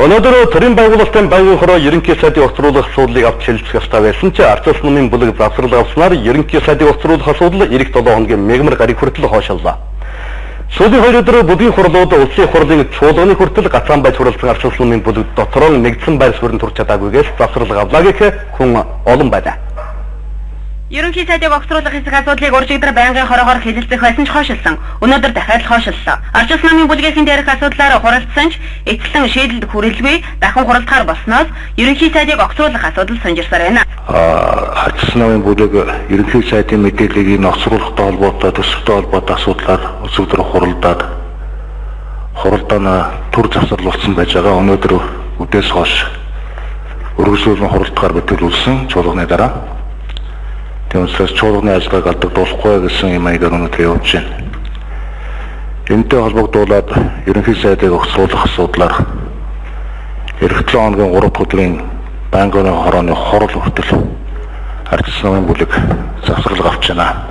Өнөөдөр төрийн байгуулалтын байнгын хороо ерөнхий сайдыг огцруулах асуудлыг авч хэлцэх ёстой байсан ч ардчилсан номын бүлэг завсрал авснаар ерөнхий сайдыг огцруулах асуудал эх 7 хоногийн мегмар гариг хүртэл хойшиллаа. Сүүлийн 2 өдөр бүдгийн хурлууд улсын хурлын чуулганы хүртэл гацаан байж хүрэлцэн ардчилсан номын бүлэг дотроо нэгдсэн байр суурьнд хүрч чадаагүйгээс завсрал авлаа гэх хүн олон байна. Ерөнхий сайдыг огцруулах хэсэг асуудлыг уржигдэр байнгын хороогоор хэлэлцэх байсан ч хойшилсан. Өнөөдөр дахиад л хойшиллаа. Ардчилсан намын бүлгийн дээрх асуудлаараа хуралдсан ч эцэлэн шийдэлд хүрэлгүй дахин хуралдахаар болсноос ерөнхий сайдыг огцруулах асуудал санжирсаар байна. Ардчилсан намын бүлэг ерөнхий сайдын мэдээллийг огцруулахтай холбоотой төсөвтэй холбоотой асуудлаар өсвөр хуралдааны төр завсарлуулсан байж байгаа. Өнөөдөр үдээс хойш өргөжлүүлэн хуралдахаар бэлтгэлүүлсэн чуулганы дараа Тэрнээс чуулганы ажиллагааг алдагдуулахгүй гэсэн юм аягаар өнөөдөр явуулж байна. Энэтэй холбогдуулаад ерөнхий сайдыг огцруулах асуудлаар эх 7 хоногийн 3 дахь өдрийн байнгын хорооны хорол хүртэл ардчилсан намын бүлэг завсрал авч байна.